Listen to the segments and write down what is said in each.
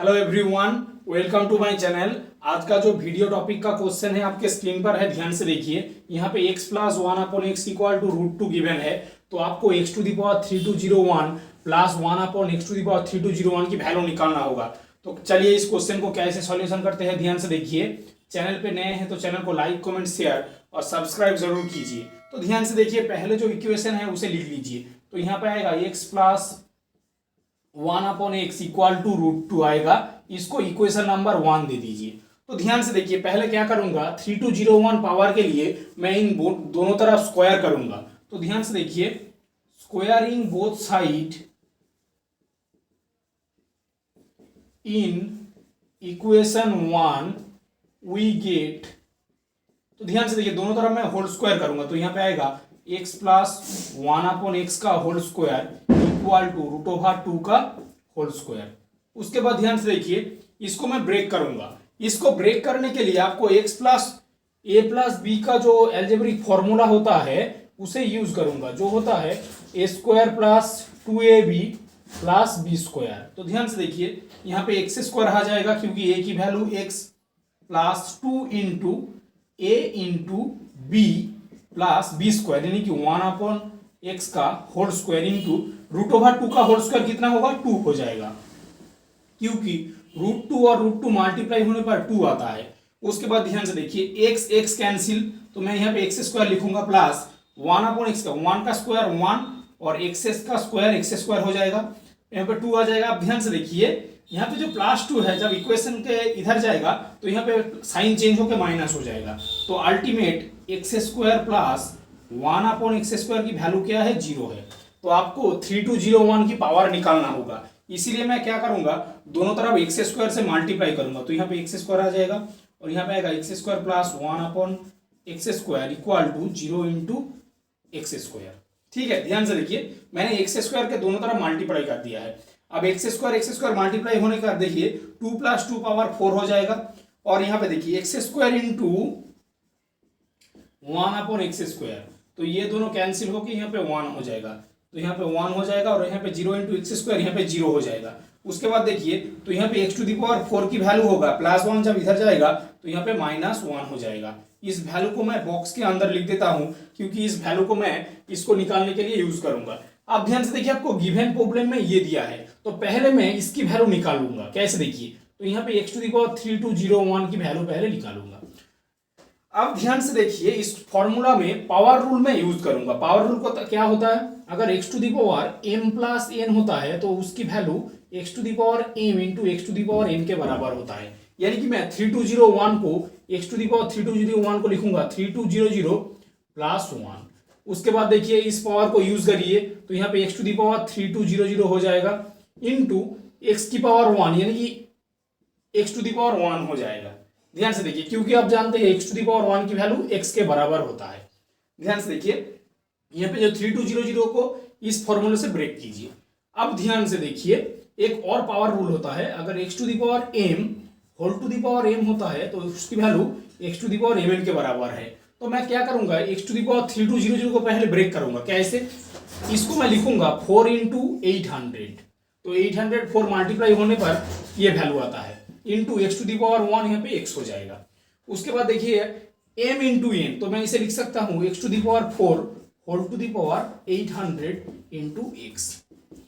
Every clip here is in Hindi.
Hello everyone, welcome to my channel. आज का जो वीडियो टॉपिक का क्वेश्चन है आपके स्क्रीन पर है, ध्यान से देखिए। यहाँ पे x plus one upon x equal to root two given है, तो आपको x to the power 3201 plus one upon x to the power 3201 की वैल्यू निकालना होगा। तो चलिए इस क्वेश्चन को कैसे सॉल्यूशन करते हैं, ध्यान से देखिए। चैनल पे नए हैं तो चैनल को लाइक कमेंट शेयर और सब्सक्राइब जरूर कीजिए। तो ध्यान से देखिए, पहले जो इक्वेशन है उसे लिख लीजिए। तो यहाँ पे आएगा x plus one upon x equal to root two आएगा, इसको इक्वेशन नंबर 1 दे दीजिए। तो ध्यान से देखिए, पहले क्या करूंगा, 3201 पावर के लिए मैं इन दोनों तरफ स्क्वायर करूंगा। तो ध्यान से देखिए, squaring both side in equation 1 we get. तो ध्यान से देखिए, दोनों तरफ मैं होल स्क्वायर करूंगा। तो यहाँ पे आएगा x plus one upon x का whole square equal to root over 2 का होल स्क्वायर। उसके बाद ध्यान से देखिए, इसको मैं ब्रेक करूंगा। इसको ब्रेक करने के लिए आपको x प्लस ए प्लस बी का जो एल्जेब्रिक फॉर्मूला होता है उसे यूज करूंगा, जो होता है a square plus 2ab plus b square. तो ध्यान से देखिए, यहाँ पे एक्स स्क्वायर आ जाएगा क्योंकि a की value x plus 2 into a into b plus b square, यानी कि 1 अपॉन एक्स का whole square into root over 2 का होल स्क्वायर कितना होगा, 2 हो जाएगा, क्योंकि रूट 2 और रूट 2 मल्टीप्लाई होने पर 2 आता है। उसके बाद ध्यान से देखिए, एक्स एक्स कैंसिल, तो मैं यहाँ पे एक्स स्क्वायर लिखूंगा प्लस 1 अपॉन एक्स का 1 का स्क्वायर 1 और एक्स का स्क्वायर एक्स स्क्वायर हो जाएगा, यहाँ पे 2 आ जाएगा। अब ध्यान से देखिए, यहाँ पे जो प्लस 2 है जब इक्वेशन के इधर जाएगा तो यहाँ पे साइन चेंज होकर माइनस हो जाएगा। तो ultimate x square plus 1 upon x square की वैल्यू क्या है, 0 है। तो आपको 3201 की पावर निकालना होगा, इसीलिए मैं क्या करूंगा, दोनों तरफ एक्स स्क्वायर से मल्टीप्लाई करूंगा। तो यहाँ पे एक्स स्क्वायर आ जाएगा और यहाँ पे आएगा x square plus 1 upon x square equal to 0 into x square. ठीक है, ध्यान से देखिए, मैंने एक्स स्क्वायर के दोनों तरफ मल्टीप्लाई कर दिया है। अब एक्स स्क्वायर मल्टीप्लाई होने का देखिए 2 प्लस 2 पावर 4 हो जाएगा, और यहाँ पे देखिए x square into 1 upon x square, तो ये दोनों कैंसिल होकर यहाँ पे 1 हो जाएगा। तो यहाँ पे 1 हो जाएगा और यहाँ पे 0 इंटू एक्स स्क्वायर, यहाँ पे 0 हो जाएगा। उसके बाद देखिए, तो यहाँ पे एक्स टू दी पावर 4 की वैल्यू होगा प्लस 1, जब इधर जाएगा तो यहाँ पे माइनस 1 हो जाएगा। इस वैल्यू को मैं बॉक्स के अंदर लिख देता हूँ, क्योंकि इस वैल्यू को मैं इसको निकालने के लिए यूज करूंगा। अब ध्यान से देखिए, आपको गिवन प्रॉब्लम में ये दिया है, तो पहले मैं इसकी वैल्यू निकालूंगा। कैसे, देखिए, तो यहाँ पे एक्स टू दी पावर 3201 की वैल्यू पहले निकालूंगा। अब ध्यान से देखिए, इस फॉर्मूला में पावर रूल में यूज करूंगा। पावर रूल को क्या होता है, अगर x to the power m plus n होता है तो उसकी value x to the power m into x to the power n के बराबर होता है। यानी कि मैं 3201 को एक्स टू दी पावर 3201 को लिखूंगा 3200 प्लस 1। उसके बाद देखिए, इस पावर को यूज करिए, तो यहाँ पे एक्स टू दी पावर 3200 हो जाएगा इंटू एक्स की पावर 1, यानी कि एक्स टू दी पावर 1 हो जाएगा। ध्यान से देखिए, क्योंकि आप जानते हैं एक्स टू दी पावर 1 की वैल्यू एक्स के बराबर होता है। ध्यान से देखिए, यहाँ पे जो 3200 को इस फॉर्मूले से ब्रेक कीजिए। अब ध्यान से देखिए, एक और पावर रूल होता है, अगर x to the power m whole to the power m होता है तो उसकी value x to the power m n के बराबर है। तो मैं क्या करूंगा, एक्स टू दी पावर 3200 को पहले ब्रेक करूंगा। कैसे, इसको मैं लिखूंगा 4 इंटू 800, तो 804 मल्टीप्लाई होने पर ये वैल्यू आता है, into x to the power 1, यहाँ पे एक्स हो जाएगा। उसके बाद देखिए m इंटू एन, तो मैं इसे लिख सकता हूँ x to the power 4 whole to the power 800 into x,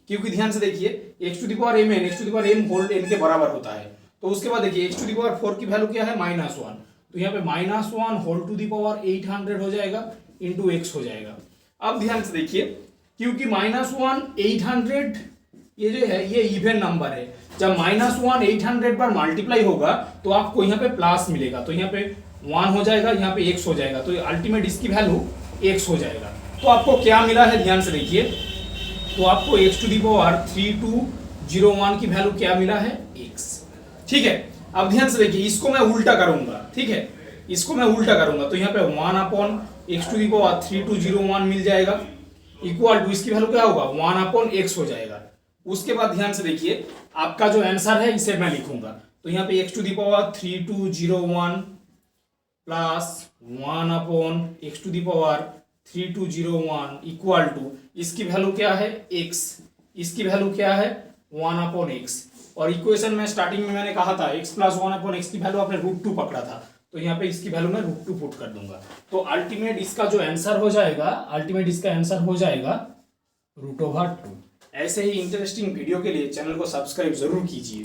क्योंकि ध्यान से देखिए x to the power m n x to the power m whole n के बराबर होता है। तो उसके बाद देखिए एक्स टू दी पावर 4 की वैल्यू क्या है, -1, तो यहाँ पे -1 होल टू दी पावर 800 हो जाएगा इंटू एक्स हो जाएगा। अब ध्यान से देखिए, क्योंकि -1 800 ये जो है ये इवन नंबर है, जब -1 800 पर मल्टीप्लाई होगा तो आपको यहाँ पे प्लस मिलेगा, तो यहाँ पे 1 हो जाएगा, यहाँ पे x हो जाएगा, तो अल्टीमेट इसकी वैल्यू x हो जाएगा। तो आपको क्या मिला है, ध्यान से देखिए, तो आपको x टू दी पावर 3201 की वैल्यू क्या मिला है, x। ठीक है, अब ध्यान से देखिए, इसको मैं उल्टा करूंगा। ठीक है, इसको मैं उल्टा करूंगा, तो यहाँ पे 1 upon x to the power 3201 मिल जाएगा इक्वल टू इसकी वैल्यू क्या होगा, 1 अपॉन एक्स हो जाएगा। उसके बाद ध्यान से देखिए, आपका जो आंसर है इसे मैं लिखूंगा, तो यहाँ पे x to the power 3201 plus 1 upon x to the power 3201 equal to इसकी वैल्यू क्या है, x, इसकी वैल्यू क्या है 1 अपॉन एक्स। और इक्वेशन में स्टार्टिंग में मैंने कहा था x प्लस 1/x की वैल्यू आपने √2 पकड़ा था, तो यहाँ पे इसकी वैल्यू मैं √2 पुट कर दूंगा। तो अल्टीमेट इसका जो आंसर हो जाएगा, अल्टीमेट इसका आंसर हो जाएगा √2। ऐसे ही इंटरेस्टिंग वीडियो के लिए चैनल को सब्सक्राइब जरूर कीजिए।